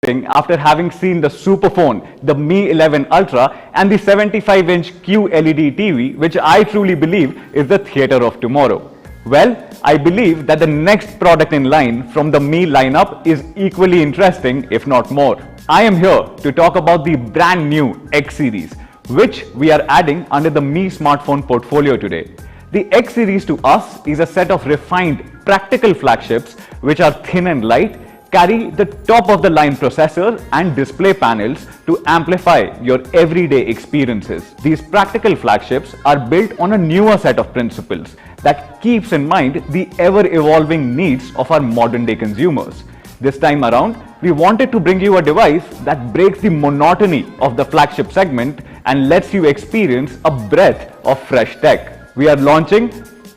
after having seen the superphone, the Mi 11 Ultra and the 75-inch QLED TV, which I truly believe is the theatre of tomorrow. Well, I believe that the next product in line from the Mi lineup is equally interesting, if not more. I am here to talk about the brand new X series, which we are adding under the Mi smartphone portfolio today. The X series to us is a set of refined, practical flagships which are thin and light, carry the top-of-the-line processor and display panels to amplify your everyday experiences. These practical flagships are built on a newer set of principles that keeps in mind the ever-evolving needs of our modern-day consumers. This time around, we wanted to bring you a device that breaks the monotony of the flagship segment and lets you experience a breath of fresh tech. We are launching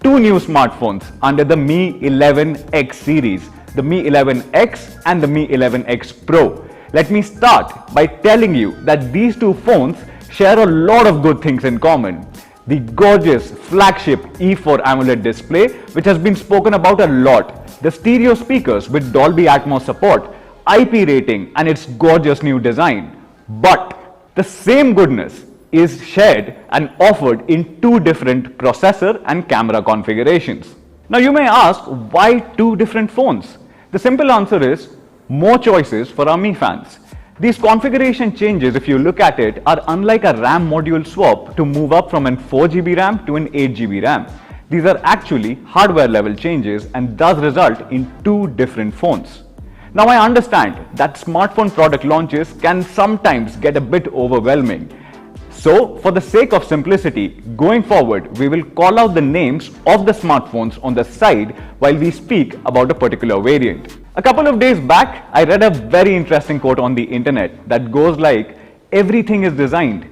two new smartphones under the Mi 11X series, the Mi 11X and the Mi 11X Pro. Let me start by telling you that these two phones share a lot of good things in common. The gorgeous flagship E4 AMOLED display, which has been spoken about a lot, the stereo speakers with Dolby Atmos support, IP rating and its gorgeous new design. But the same goodness is shared and offered in two different processor and camera configurations. Now you may ask, why two different phones? The simple answer is more choices for our Mi fans. These configuration changes, if you look at it, are unlike a RAM module swap to move up from an 4GB RAM to an 8GB RAM. These are actually hardware level changes and thus result in two different phones. Now I understand that smartphone product launches can sometimes get a bit overwhelming. So, for the sake of simplicity, going forward, we will call out the names of the smartphones on the side while we speak about a particular variant. A couple of days back, I read a very interesting quote on the internet that goes like, "Everything is designed.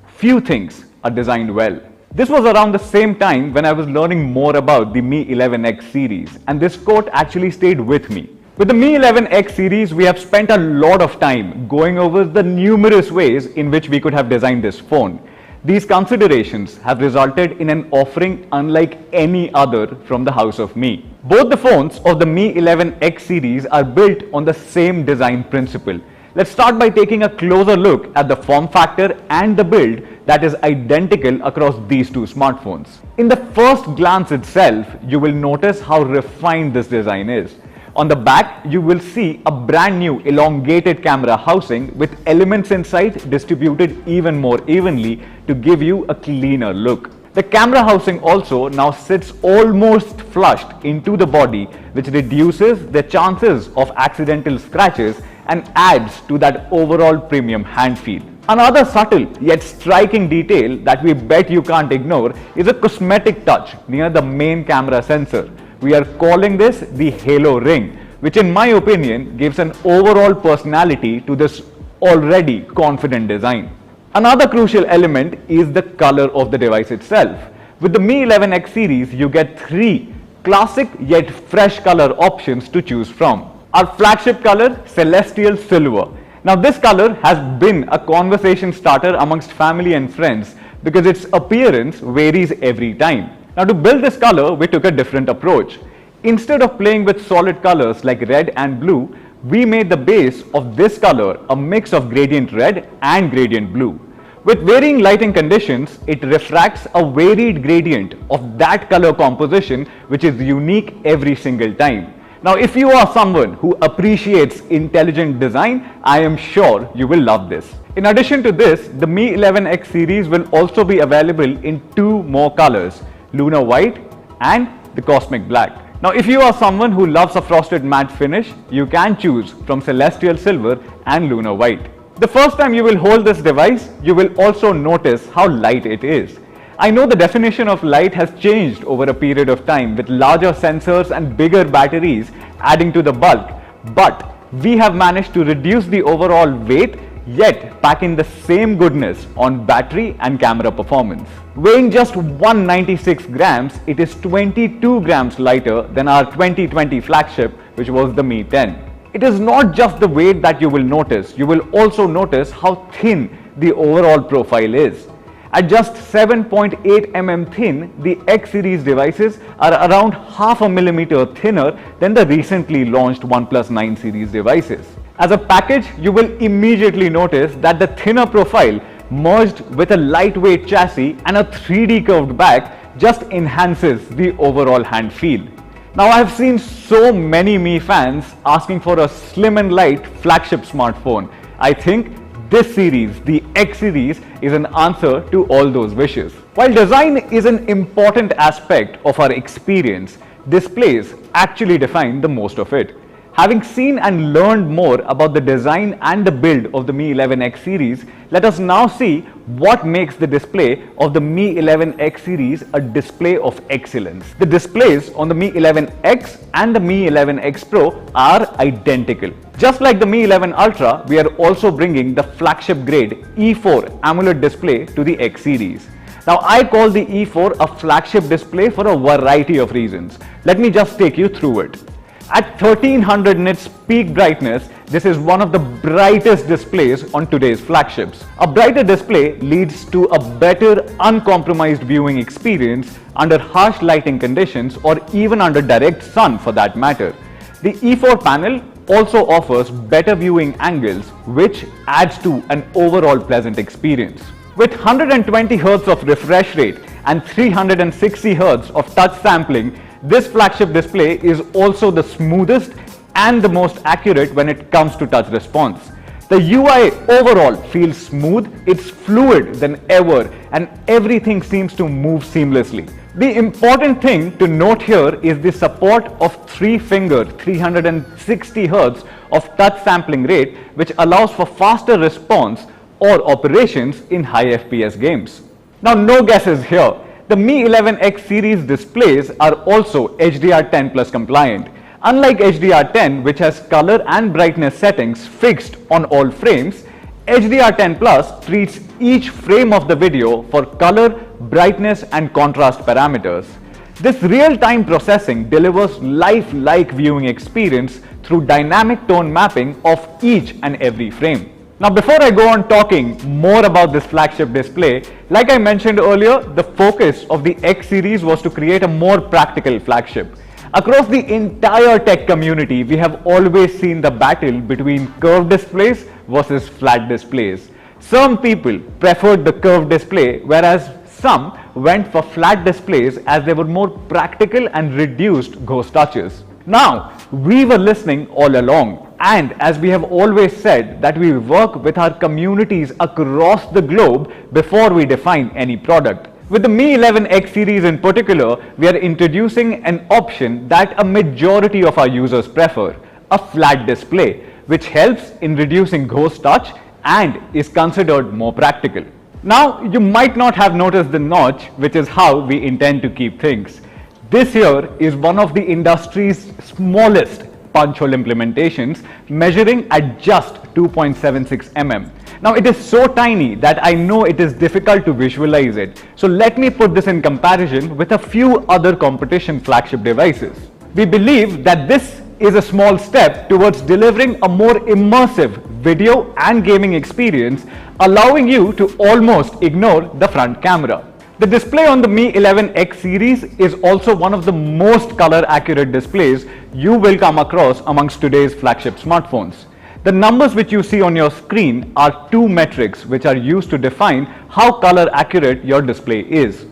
Few things are designed well." This was around the same time when I was learning more about the Mi 11X series, and this quote actually stayed with me. With the Mi 11X series, we have spent a lot of time going over the numerous ways in which we could have designed this phone. These considerations have resulted in an offering unlike any other from the house of Mi. Both the phones of the Mi 11X series are built on the same design principle. Let's start by taking a closer look at the form factor and the build that is identical across these two smartphones. In the first glance itself, you will notice how refined this design is. On the back, you will see a brand new elongated camera housing with elements inside distributed even more evenly to give you a cleaner look. The camera housing also now sits almost flushed into the body, which reduces the chances of accidental scratches and adds to that overall premium hand feel. Another subtle yet striking detail that we bet you can't ignore is a cosmetic touch near the main camera sensor. We are calling this the Halo Ring, which in my opinion gives an overall personality to this already confident design. Another crucial element is the color of the device itself. With the Mi 11X series, you get three classic yet fresh color options to choose from. Our flagship color, Celestial Silver. Now this color has been a conversation starter amongst family and friends because its appearance varies every time. Now to build this color, we took a different approach. Instead of playing with solid colors like red and blue, we made the base of this color a mix of gradient red and gradient blue. With varying lighting conditions, it refracts a varied gradient of that color composition which is unique every single time. Now if you are someone who appreciates intelligent design, I am sure you will love this. In addition to this, the Mi 11X series will also be available in two more colors, Lunar White and the Cosmic Black. Now if you are someone who loves a frosted matte finish, you can choose from Celestial Silver and Lunar White. The first time you will hold this device, you will also notice how light it is. I know the definition of light has changed over a period of time with larger sensors and bigger batteries adding to the bulk, but we have managed to reduce the overall weight yet pack in the same goodness on battery and camera performance. Weighing just 196 grams, it is 22 grams lighter than our 2020 flagship, which was the Mi 10. It is not just the weight that you will notice, you will also notice how thin the overall profile is. At just 7.8 mm thin, the X series devices are around half a millimeter thinner than the recently launched OnePlus 9 series devices. As a package, you will immediately notice that the thinner profile merged with a lightweight chassis and a 3D curved back just enhances the overall hand feel. Now, I have seen so many Mi fans asking for a slim and light flagship smartphone. I think this series, the X series, is an answer to all those wishes. While design is an important aspect of our experience, displays actually define the most of it. Having seen and learned more about the design and the build of the Mi 11X series, let us now see what makes the display of the Mi 11X series a display of excellence. The displays on the Mi 11X and the Mi 11X Pro are identical. Just like the Mi 11 Ultra, we are also bringing the flagship grade E4 AMOLED display to the X series. Now, I call the E4 a flagship display for a variety of reasons. Let me just take you through it. At 1300 nits peak brightness, this is one of the brightest displays on today's flagships. A brighter display leads to a better, uncompromised viewing experience under harsh lighting conditions or even under direct sun for that matter. The E4 panel also offers better viewing angles, which adds to an overall pleasant experience. With 120 Hz of refresh rate and 360 Hz of touch sampling, this flagship display is also the smoothest and the most accurate when it comes to touch response. The UI overall feels smooth, it's fluid than ever, and everything seems to move seamlessly. The important thing to note here is the support of 3-finger 360 Hz of touch sampling rate, which allows for faster response or operations in high FPS games. Now, no guesses here. The Mi 11X series displays are also HDR10 Plus compliant. Unlike HDR10, which has color and brightness settings fixed on all frames, HDR10 Plus treats each frame of the video for color, brightness and contrast parameters. This real-time processing delivers lifelike viewing experience through dynamic tone mapping of each and every frame. Now, before I go on talking more about this flagship display, like I mentioned earlier, the focus of the X series was to create a more practical flagship. Across the entire tech community, we have always seen the battle between curved displays versus flat displays. Some people preferred the curved display, whereas some went for flat displays as they were more practical and reduced ghost touches. Now, we were listening all along. And as we have always said that we work with our communities across the globe before we define any product. With the Mi 11X series in particular, we are introducing an option that a majority of our users prefer, a flat display, which helps in reducing ghost touch and is considered more practical. Now, you might not have noticed the notch, which is how we intend to keep things. This here is one of the industry's smallest punch hole implementations, measuring at just 2.76 mm. Now, it is so tiny that I know it is difficult to visualize it. So let me put this in comparison with a few other competition flagship devices. We believe that this is a small step towards delivering a more immersive video and gaming experience, allowing you to almost ignore the front camera. The display on the Mi 11X series is also one of the most color accurate displays you will come across amongst today's flagship smartphones. The numbers which you see on your screen are two metrics which are used to define how color accurate your display is.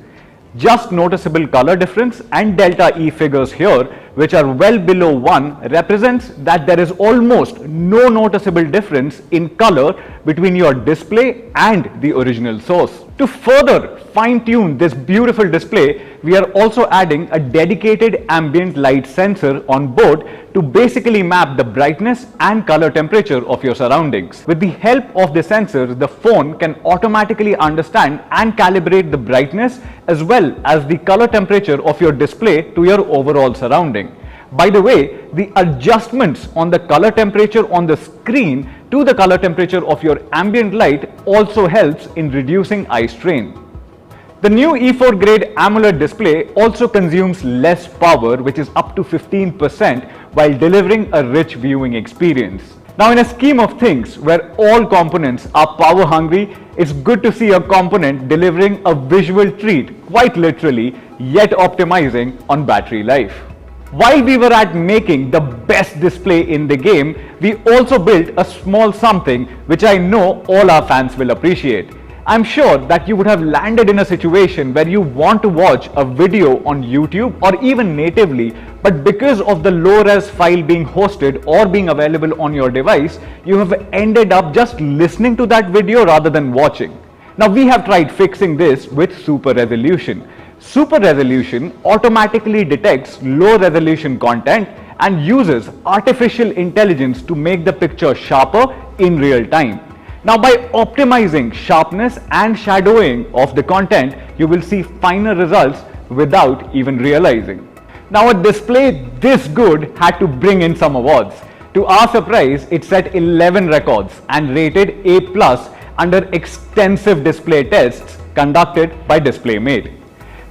Just noticeable color difference and delta E figures here, which are well below 1, represents that there is almost no noticeable difference in color between your display and the original source. To further fine-tune this beautiful display, we are also adding a dedicated ambient light sensor on board to basically map the brightness and color temperature of your surroundings. With the help of the sensor, the phone can automatically understand and calibrate the brightness as well as the color temperature of your display to your overall surrounding. By the way, the adjustments on the color temperature on the screen to the color temperature of your ambient light also helps in reducing eye strain. The new E4 grade AMOLED display also consumes less power, which is up to 15%, while delivering a rich viewing experience. Now, in a scheme of things where all components are power hungry, it's good to see a component delivering a visual treat, quite literally, yet optimizing on battery life. While we were at making the best display in the game, we also built a small something which I know all our fans will appreciate. I'm sure that you would have landed in a situation where you want to watch a video on YouTube or even natively, but because of the low-res file being hosted or being available on your device, you have ended up just listening to that video rather than watching. Now we have tried fixing this with Super Resolution. Super Resolution automatically detects low resolution content and uses artificial intelligence to make the picture sharper in real time. Now by optimizing sharpness and shadowing of the content, you will see finer results without even realizing. Now a display this good had to bring in some awards. To our surprise, it set 11 records and rated A+ under extensive display tests conducted by DisplayMate.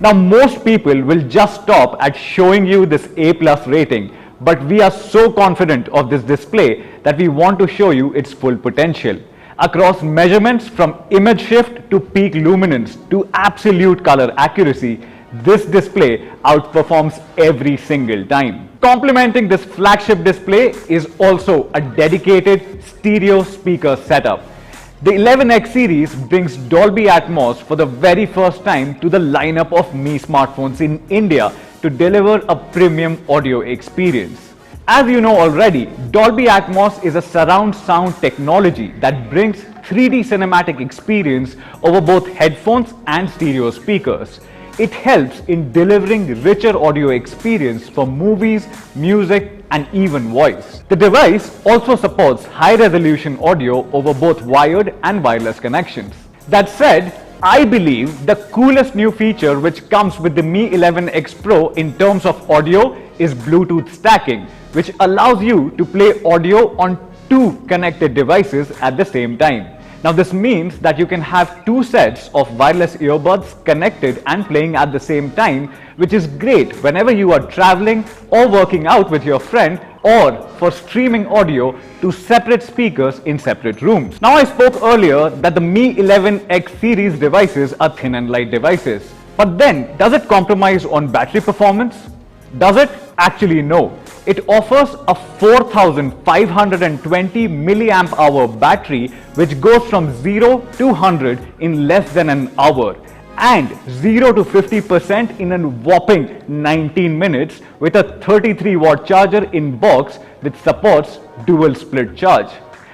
Now most people will just stop at showing you this A+ rating, but we are so confident of this display that we want to show you its full potential. Across measurements from image shift to peak luminance to absolute color accuracy, this display outperforms every single time. Complementing this flagship display is also a dedicated stereo speaker setup. The 11X series brings Dolby Atmos for the very first time to the lineup of Mi smartphones in India to deliver a premium audio experience. As you know already, Dolby Atmos is a surround sound technology that brings 3D cinematic experience over both headphones and stereo speakers. It helps in delivering richer audio experience for movies, music, and even voice. The device also supports high-resolution audio over both wired and wireless connections. That said, I believe the coolest new feature which comes with the Mi 11X Pro in terms of audio is Bluetooth stacking, which allows you to play audio on two connected devices at the same time. Now this means that you can have two sets of wireless earbuds connected and playing at the same time, which is great whenever you are traveling or working out with your friend, or for streaming audio to separate speakers in separate rooms. Now I spoke earlier that the Mi 11X series devices are thin and light devices. But then, does it compromise on battery performance? Does it? Actually no. It offers a 4520 milliamp hour battery which goes from 0 to 100 in less than an hour and 0 to 50% in a whopping 19 minutes with a 33 watt charger in box which supports dual split charge.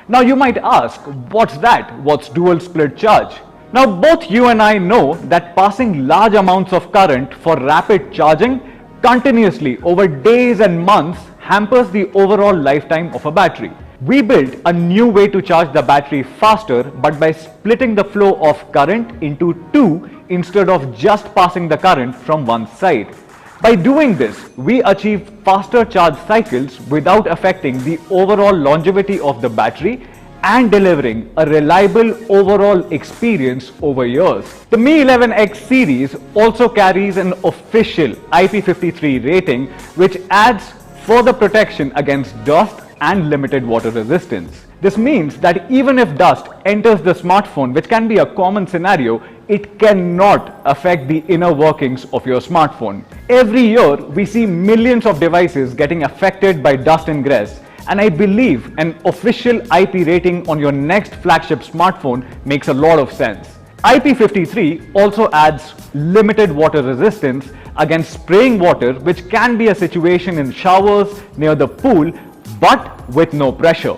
Now you might ask, what's that? What's dual split charge? Now both you and I know that passing large amounts of current for rapid charging continuously over days and months hampers the overall lifetime of a battery. We built a new way to charge the battery faster, but by splitting the flow of current into two instead of just passing the current from one side. By doing this, we achieve faster charge cycles without affecting the overall longevity of the battery and delivering a reliable overall experience over years. The Mi 11X series also carries an official IP53 rating which adds further protection against dust and limited water resistance. This means that even if dust enters the smartphone, which can be a common scenario, it cannot affect the inner workings of your smartphone. Every year, we see millions of devices getting affected by dust ingress, and I believe an official IP rating on your next flagship smartphone makes a lot of sense. IP53 also adds limited water resistance against spraying water, which can be a situation in showers, near the pool, but with no pressure.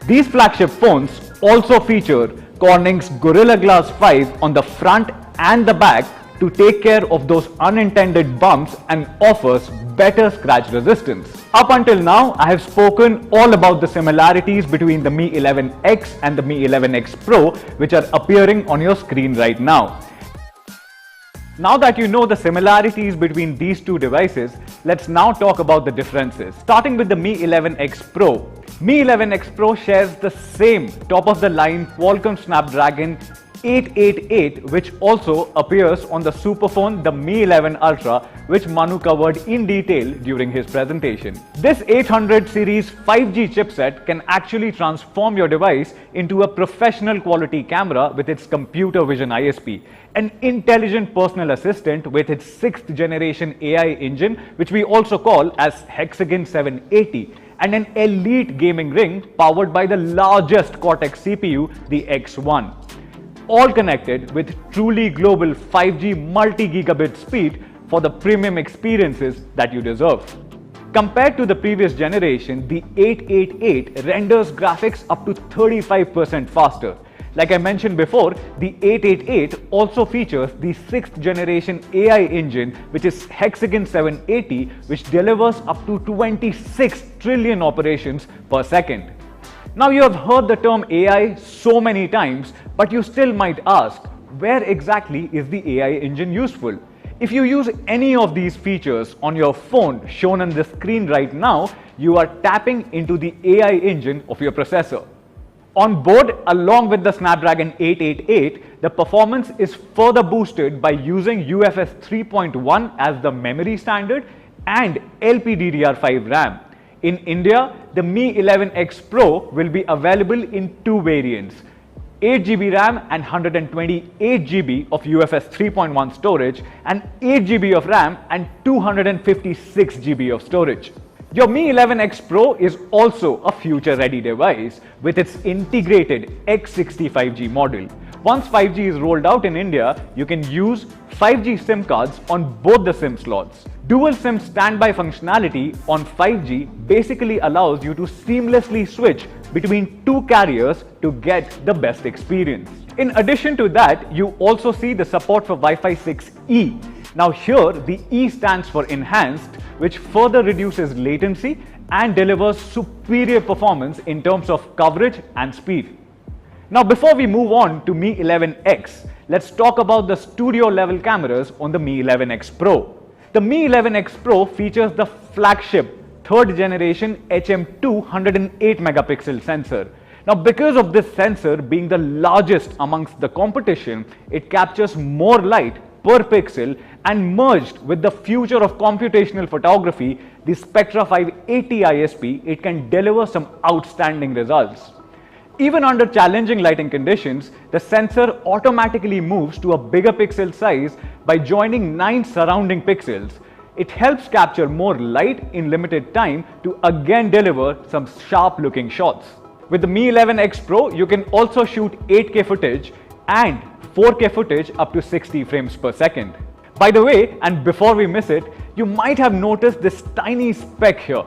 These flagship phones also feature Corning's Gorilla Glass 5 on the front and the back to take care of those unintended bumps and offers better scratch resistance. Up until now, I have spoken all about the similarities between the Mi 11X and the Mi 11X Pro, which are appearing on your screen right now. Now that you know the similarities between these two devices, let's now talk about the differences. Starting with the Mi 11X Pro. Mi 11X Pro shares the same top-of-the-line Qualcomm Snapdragon 888, which also appears on the superphone, the Mi 11 Ultra, which Manu covered in detail during his presentation. This 800 series 5G chipset can actually transform your device into a professional quality camera with its computer vision ISP, an intelligent personal assistant with its 6th generation AI engine, which we also call as Hexagon 780, and an elite gaming ring powered by the largest Cortex CPU, the X1. All connected with truly global 5G multi-gigabit speed for the premium experiences that you deserve. Compared to the previous generation, the 888 renders graphics up to 35% faster. Like I mentioned before, the 888 also features the 6th generation AI engine, which is Hexagon 780, which delivers up to 26 trillion operations per second. Now, you have heard the term AI so many times, but you still might ask, where exactly is the AI engine useful? If you use any of these features on your phone shown on the screen right now, you are tapping into the AI engine of your processor. On board, along with the Snapdragon 888, the performance is further boosted by using UFS 3.1 as the memory standard and LPDDR5 RAM. In India, the Mi 11X Pro will be available in two variants, 8GB RAM and 128GB of UFS 3.1 storage, and 8GB of RAM and 256GB of storage. Your Mi 11X Pro is also a future-ready device with its integrated X65G model. Once 5G is rolled out in India, you can use 5G SIM cards on both the SIM slots. Dual SIM standby functionality on 5G basically allows you to seamlessly switch between two carriers to get the best experience. In addition to that, you also see the support for Wi-Fi 6E. Now here, the E stands for enhanced, which further reduces latency and delivers superior performance in terms of coverage and speed. Now, before we move on to Mi 11X, let's talk about the studio level cameras on the Mi 11X Pro. The Mi 11X Pro features the flagship 3rd generation HM2 108 megapixel sensor. Now, because of this sensor being the largest amongst the competition, it captures more light per pixel, and merged with the future of computational photography, the Spectra 580 ISP, it can deliver some outstanding results. Even under challenging lighting conditions, the sensor automatically moves to a bigger pixel size by joining 9 surrounding pixels. It helps capture more light in limited time to again deliver some sharp looking shots. With the Mi 11X Pro, you can also shoot 8K footage and 4K footage up to 60 frames per second. By the way, and before we miss it, you might have noticed this tiny speck here.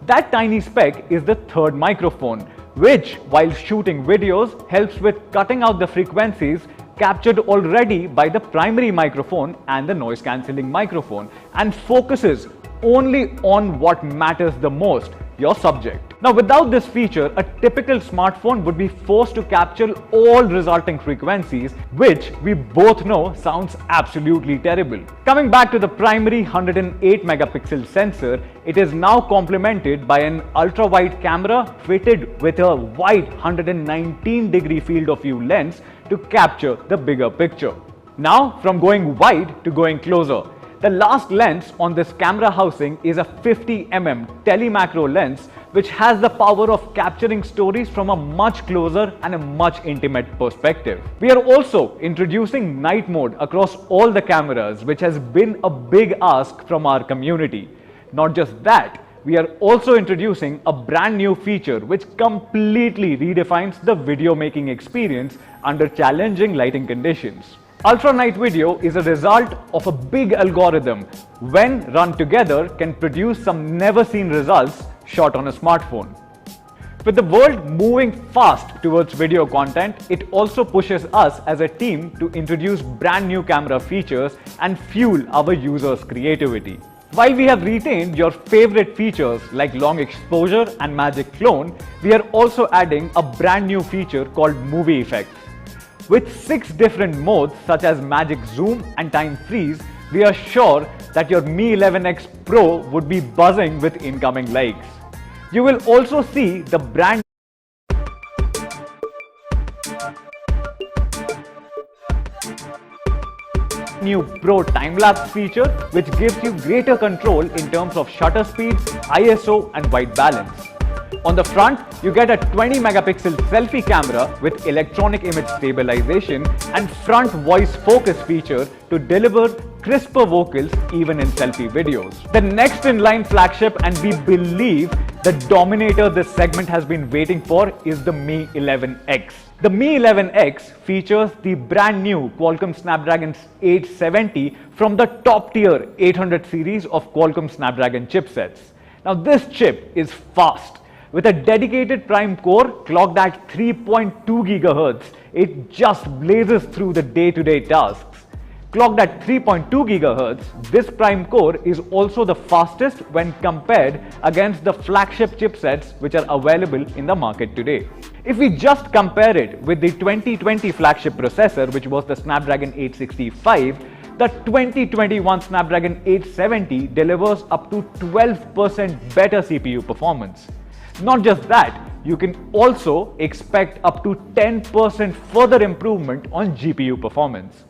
That tiny speck is the 3rd microphone, which, while shooting videos, helps with cutting out the frequencies captured already by the primary microphone and the noise cancelling microphone, and focuses only on what matters the most, your subject. Now, without this feature, a typical smartphone would be forced to capture all resulting frequencies, which we both know sounds absolutely terrible. Coming back to the primary 108 megapixel sensor, it is now complemented by an ultra-wide camera fitted with a wide 119-degree field of view lens to capture the bigger picture. Now, from going wide to going closer. The last lens on this camera housing is a 50mm telemacro lens, which has the power of capturing stories from a much closer and a much intimate perspective. We are also introducing night mode across all the cameras, which has been a big ask from our community. Not just that, we are also introducing a brand new feature which completely redefines the video making experience under challenging lighting conditions. Ultra night video is a result of a big algorithm when run together can produce some never seen results shot on a smartphone. With the world moving fast towards video content, it also pushes us as a team to introduce brand new camera features and fuel our users' creativity. While we have retained your favorite features like long exposure and magic clone, we are also adding a brand new feature called movie effects. With 6 different modes such as magic zoom and time freeze, we are sure that your Mi 11X Pro would be buzzing with incoming likes. You will also see the brand New Pro time-lapse feature which gives you greater control in terms of shutter speed, ISO and white balance. On the front, you get a 20 megapixel selfie camera with electronic image stabilization and front voice focus feature to deliver crisper vocals even in selfie videos. The next in line flagship, and we believe the dominator this segment has been waiting for, is the Mi 11X. The Mi 11X features the brand new Qualcomm Snapdragon 870 from the top tier 800 series of Qualcomm Snapdragon chipsets. Now this chip is fast. With a dedicated prime core clocked at 3.2 GHz, it just blazes through the day-to-day tasks. Clocked at 3.2 GHz, this prime core is also the fastest when compared against the flagship chipsets which are available in the market today. If we just compare it with the 2020 flagship processor, which was the Snapdragon 865, the 2021 Snapdragon 870 delivers up to 12% better CPU performance. Not just that, you can also expect up to 10% further improvement on GPU performance.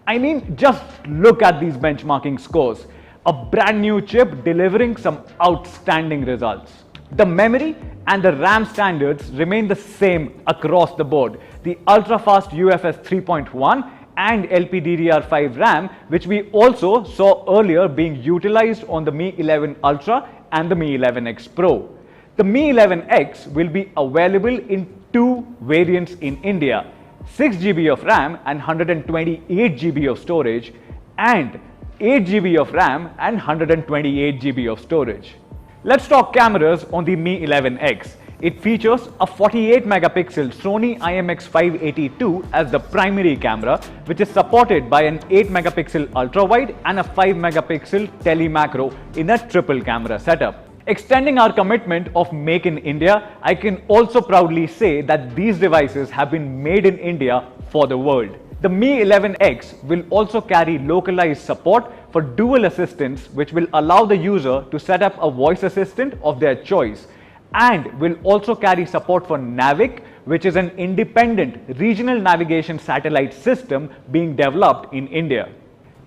I mean, just look at these benchmarking scores. A brand new chip delivering some outstanding results. The memory and the RAM standards remain the same across the board. The ultra-fast UFS 3.1 and LPDDR5 RAM, which we also saw earlier being utilized on the Mi 11 Ultra and the Mi 11X Pro. The Mi 11X will be available in two variants in India, 6 GB of RAM and 128 GB of storage, and 8 GB of RAM and 128 GB of storage. Let's talk cameras on the Mi 11X. It features a 48 megapixel Sony IMX582 as the primary camera, which is supported by an 8 megapixel ultra-wide and a 5 megapixel tele-macro in a triple camera setup. Extending our commitment of Make in India, I can also proudly say that these devices have been made in India for the world. The Mi 11X will also carry localized support for dual assistants, which will allow the user to set up a voice assistant of their choice, and will also carry support for Navic, which is an independent regional navigation satellite system being developed in India.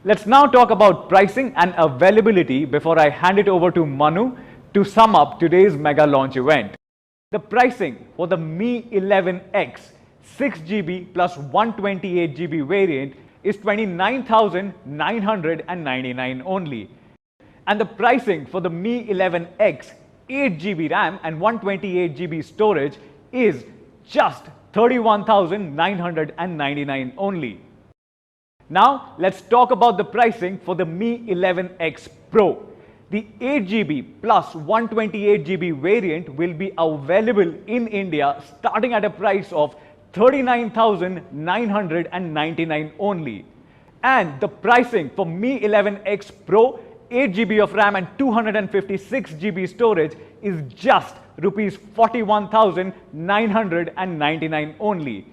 Let's now talk about pricing and availability before I hand it over to Manu to sum up today's mega launch event. The pricing for the Mi 11X 6GB plus 128 GB variant is 29,999 only. And the pricing for the Mi 11X 8GB RAM and 128 GB storage is just 31,999 only. Now let's talk about the pricing for the Mi 11X Pro. The 8GB plus 128 GB variant will be available in India starting at a price of 39,999 only. And the pricing for Mi 11X Pro, 8GB of RAM and 256 GB storage is just rupees 41,999 only.